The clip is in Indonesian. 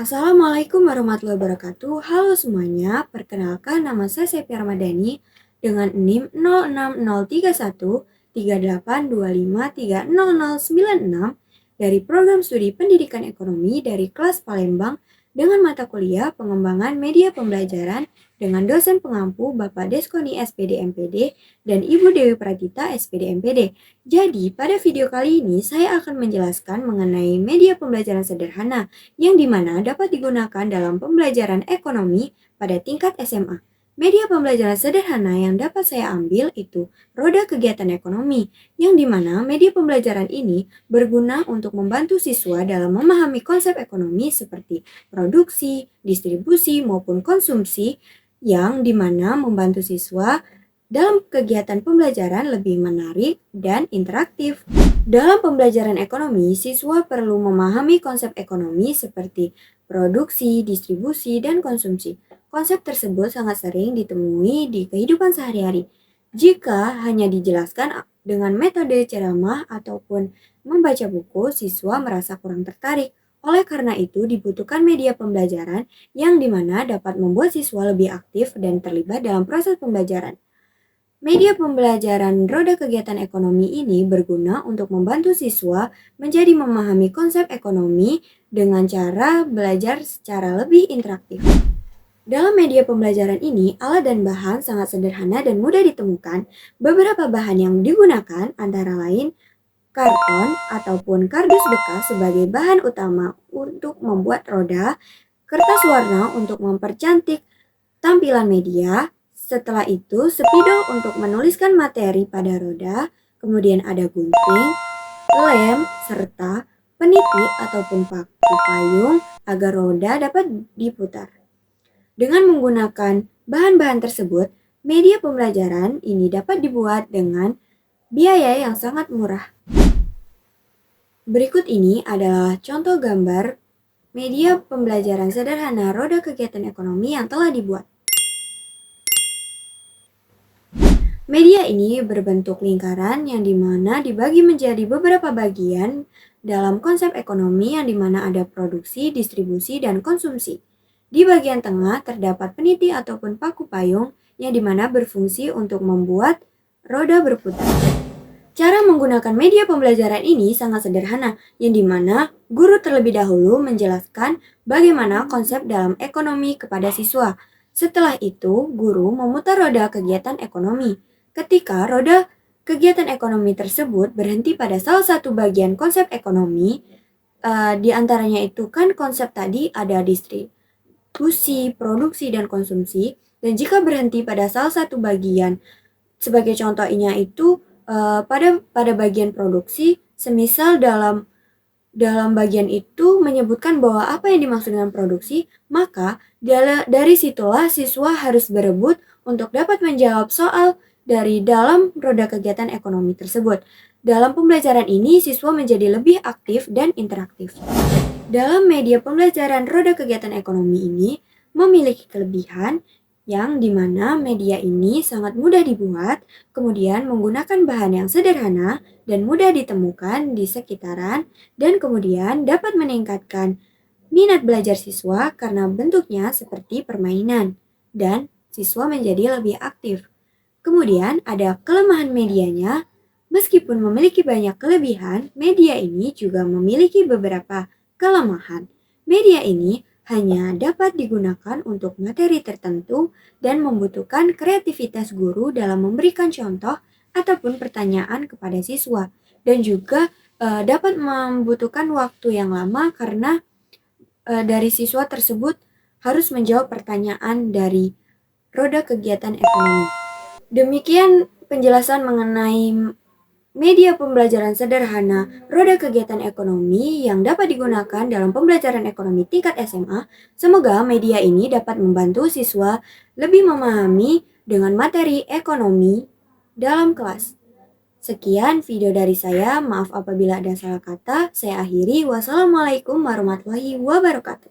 Assalamualaikum warahmatullahi wabarakatuh. Halo semuanya, perkenalkan nama saya Sepia Ramadhani dengan NIM 06031382530096 dari Program Studi Pendidikan Ekonomi dari kelas Palembang dengan mata kuliah Pengembangan Media Pembelajaran dengan dosen pengampu Bapak Deskoni SPD MPD dan Ibu Dewi Pratita SPD MPD. Jadi, pada video kali ini saya akan menjelaskan mengenai media pembelajaran sederhana yang dimana dapat digunakan dalam pembelajaran ekonomi pada tingkat SMA. Media pembelajaran sederhana yang dapat saya ambil itu roda kegiatan ekonomi, yang dimana media pembelajaran ini berguna untuk membantu siswa dalam memahami konsep ekonomi seperti produksi, distribusi, maupun konsumsi, yang dimana membantu siswa dalam kegiatan pembelajaran lebih menarik dan interaktif. Dalam pembelajaran ekonomi, siswa perlu memahami konsep ekonomi seperti produksi, distribusi, dan konsumsi. Konsep tersebut sangat sering ditemui di kehidupan sehari-hari. Jika hanya dijelaskan dengan metode ceramah ataupun membaca buku, siswa merasa kurang tertarik. Oleh karena itu, dibutuhkan media pembelajaran yang dimana dapat membuat siswa lebih aktif dan terlibat dalam proses pembelajaran. Media pembelajaran roda kegiatan ekonomi ini berguna untuk membantu siswa menjadi memahami konsep ekonomi dengan cara belajar secara lebih interaktif. Dalam media pembelajaran ini, alat dan bahan sangat sederhana dan mudah ditemukan. Beberapa bahan yang digunakan antara lain karton ataupun kardus bekas sebagai bahan utama untuk membuat roda, kertas warna untuk mempercantik tampilan media, setelah itu spidol untuk menuliskan materi pada roda, kemudian ada gunting, lem, serta peniti ataupun paku payung agar roda dapat diputar. Dengan menggunakan bahan-bahan tersebut, media pembelajaran ini dapat dibuat dengan biaya yang sangat murah. Berikut ini adalah contoh gambar media pembelajaran sederhana roda kegiatan ekonomi yang telah dibuat. Media ini berbentuk lingkaran yang dimana dibagi menjadi beberapa bagian dalam konsep ekonomi yang dimana ada produksi, distribusi, dan konsumsi. Di bagian tengah terdapat peniti ataupun paku payung yang dimana berfungsi untuk membuat roda berputar. Cara menggunakan media pembelajaran ini sangat sederhana, yang dimana guru terlebih dahulu menjelaskan bagaimana konsep dalam ekonomi kepada siswa. Setelah itu, guru memutar roda kegiatan ekonomi. Ketika roda kegiatan ekonomi tersebut berhenti pada salah satu bagian konsep ekonomi, di antaranya itu kan konsep tadi ada distribusi, produksi, dan konsumsi, dan jika berhenti pada salah satu bagian, sebagai contohnya itu pada bagian produksi, semisal dalam bagian itu menyebutkan bahwa apa yang dimaksud dengan produksi, maka dari situlah siswa harus berebut untuk dapat menjawab soal dari dalam roda kegiatan ekonomi tersebut. Dalam pembelajaran ini, siswa menjadi lebih aktif dan interaktif. Dalam media pembelajaran roda kegiatan ekonomi ini memiliki kelebihan yang dimana media ini sangat mudah dibuat, kemudian menggunakan bahan yang sederhana dan mudah ditemukan di sekitaran, dan kemudian dapat meningkatkan minat belajar siswa karena bentuknya seperti permainan, dan siswa menjadi lebih aktif. Kemudian ada kelemahan medianya. Meskipun memiliki banyak kelebihan, media ini juga memiliki beberapa kelemahan. Media ini hanya dapat digunakan untuk materi tertentu dan membutuhkan kreativitas guru dalam memberikan contoh ataupun pertanyaan kepada siswa, dan juga dapat membutuhkan waktu yang lama karena dari siswa tersebut harus menjawab pertanyaan dari roda kegiatan ekonomi. Demikian penjelasan mengenai media pembelajaran sederhana roda kegiatan ekonomi yang dapat digunakan dalam pembelajaran ekonomi tingkat SMA. Semoga media ini dapat membantu siswa lebih memahami dengan materi ekonomi dalam kelas. Sekian video dari saya, maaf apabila ada salah kata. Saya akhiri, wassalamualaikum warahmatullahi wabarakatuh.